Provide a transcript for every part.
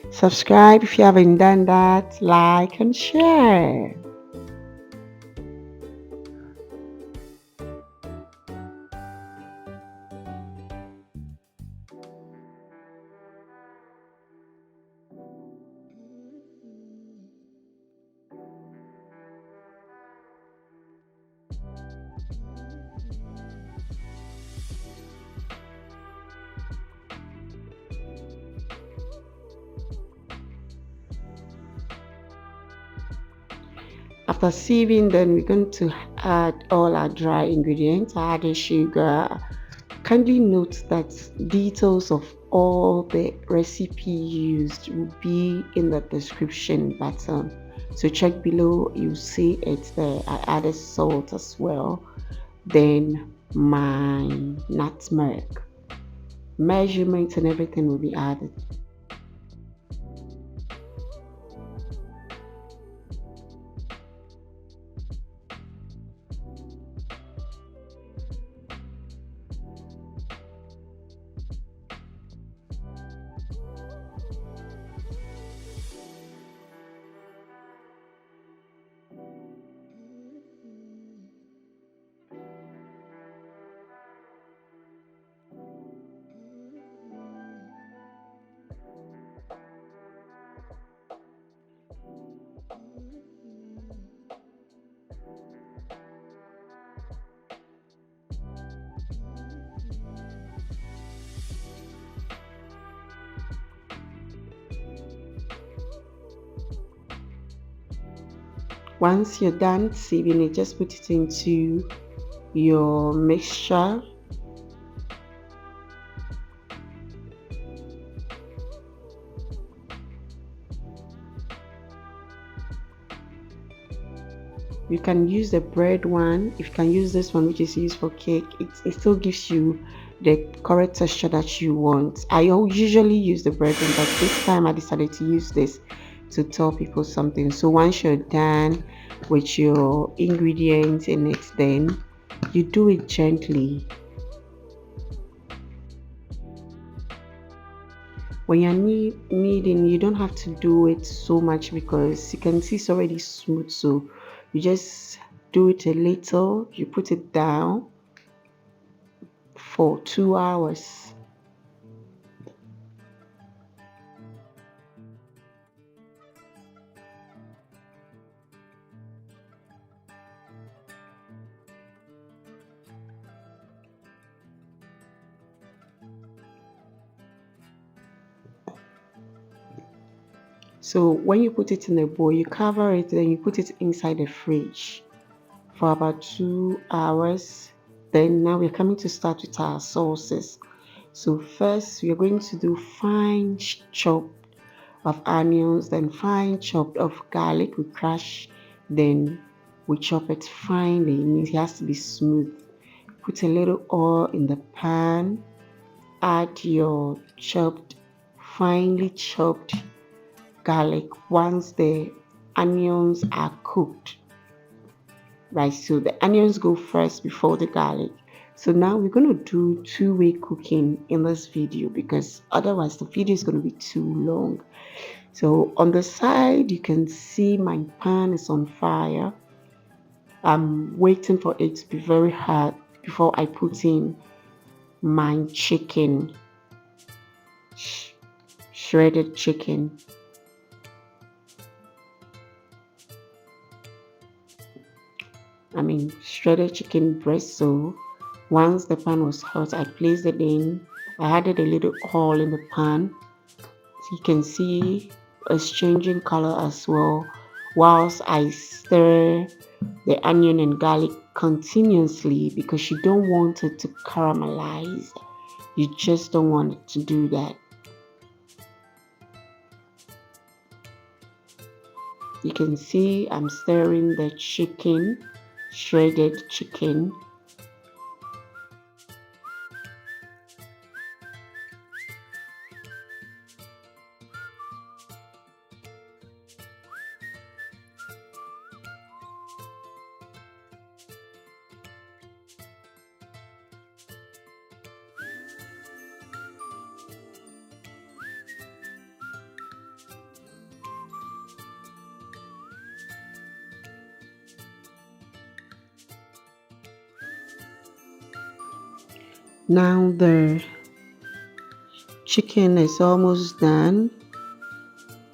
Subscribe if you haven't done that, like and share. After sieving, then we're going to add all our dry ingredients. I added sugar. Kindly note that details of all the recipe used will be in the description button. So check below, you see it there. I added salt as well. Then my nutmeg. Measurements and everything will be added. Once you're done sieving it, just put it into your mixture. You can use the bread one. If you can use this one, which is used for cake, it still gives you the correct texture that you want. I usually use the bread one, but this time I decided to use this to tell people something. So once you're done with your ingredients in it, then you do it gently. When you're kneading, you don't have to do it so much because you can see it's already smooth. So you just do it a little, you put it down for 2 hours. So when you put it in a bowl, you cover it, then you put it inside the fridge for about 2 hours. Then now we're coming to start with our sauces. So first we are going to do fine chop of onions, then fine chopped of garlic we crush, then we chop it finely. It means it has to be smooth. Put a little oil in the pan, add your finely chopped garlic once the onions are cooked. Right, so the onions go first before the garlic. So now we're going to do two-way cooking in this video because otherwise the video is going to be too long. So on the side, you can see my pan is on fire. I'm waiting for it to be very hot before I put in my chicken, shredded chicken. Shredded chicken breast. So once the pan was hot, I placed it in. I added a little oil in the pan. So you can see it's changing color as well whilst I stir the onion and garlic continuously because you don't want it to caramelize. You just don't want it to do that. You can see I'm stirring the chicken, shredded chicken. Now the chicken is almost done.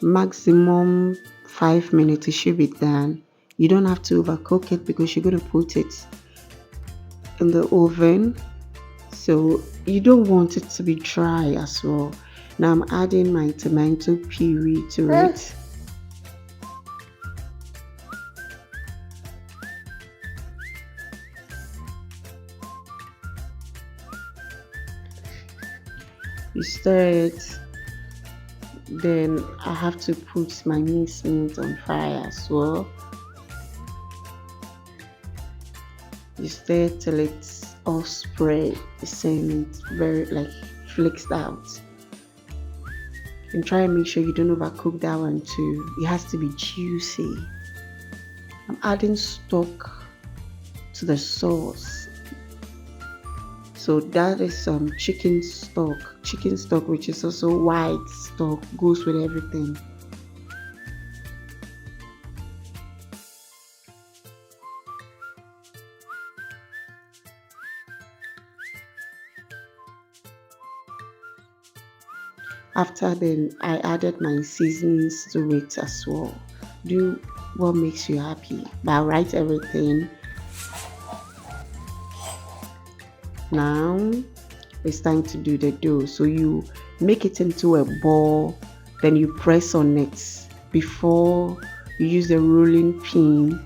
Maximum 5 minutes, it should be done. You don't have to overcook it because you're going to put it in the oven, so you don't want it to be dry as well. Now I'm adding my tomato puree to it. You stir it, then I have to put my minced meat on fire as well. You stir it till it's all spread the same, it's very like flaked out. And try and make sure you don't overcook that one too. It has to be juicy. I'm adding stock to the sauce. So that is some chicken stock which is also white stock, goes with everything. After then, I added my seasonings to it as well. Do what makes you happy, but write everything. Now it's time to do the dough. So you make it into a ball, then you press on it before you use the rolling pin,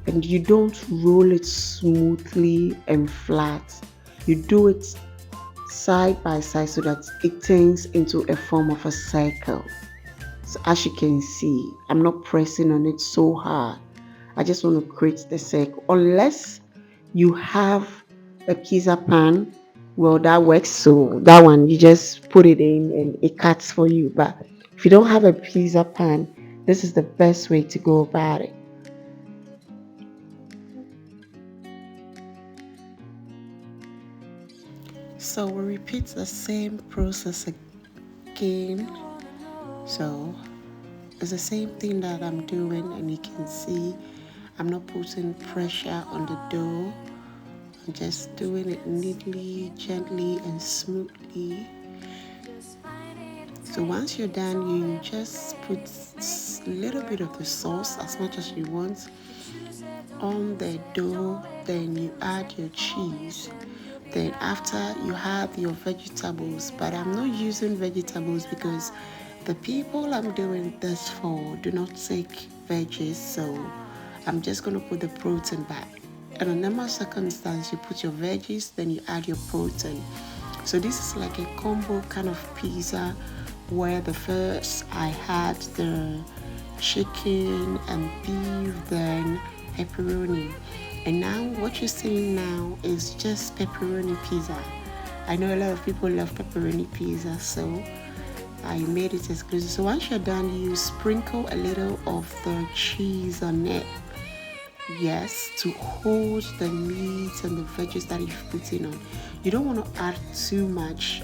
and you don't roll it smoothly and flat. You do it side by side so that it turns into a form of a circle. So as you can see, I'm not pressing on it so hard. I just want to create the circle. Unless you have a pizza pan, well, that works. So that one, you just put it in and it cuts for you. But if you don't have a pizza pan, this is the best way to go about it. So we repeat the same process again. So it's the same thing that I'm doing, and you can see I'm not putting pressure on the dough. I'm just doing it neatly, gently, and smoothly. So once you're done, you just put a little bit of the sauce, as much as you want, on the dough. Then you add your cheese. Then after, you have your vegetables, but I'm not using vegetables because the people I'm doing this for do not take veggies, so I'm just going to put the protein back. In a normal circumstance, you put your veggies, then you add your protein. So this is like a combo kind of pizza, where the first I had the chicken and beef, then pepperoni. And now what you're seeing now is just pepperoni pizza. I know a lot of people love pepperoni pizza, so I made it exclusive. So once you're done, you sprinkle a little of the cheese on it. Yes, to hold the meat and the veggies that you've put in on. You don't want to add too much,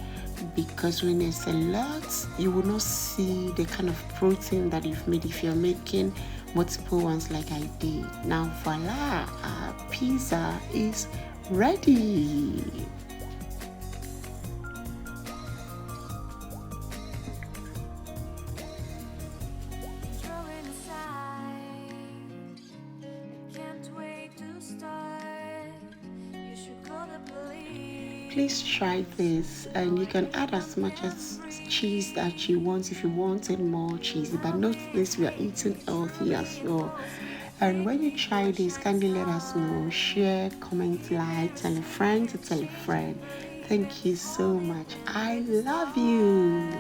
because when it's a lot, you will not see the kind of protein that you've made if you're making multiple ones like I did. Now voila, our pizza is ready. Please try this, and you can add as much as cheese that you want if you wanted more cheesy, but note this, we are eating healthy as well. And when you try this, kindly let us know, share, comment, like, tell a friend to tell a friend. Thank you so much. I love you.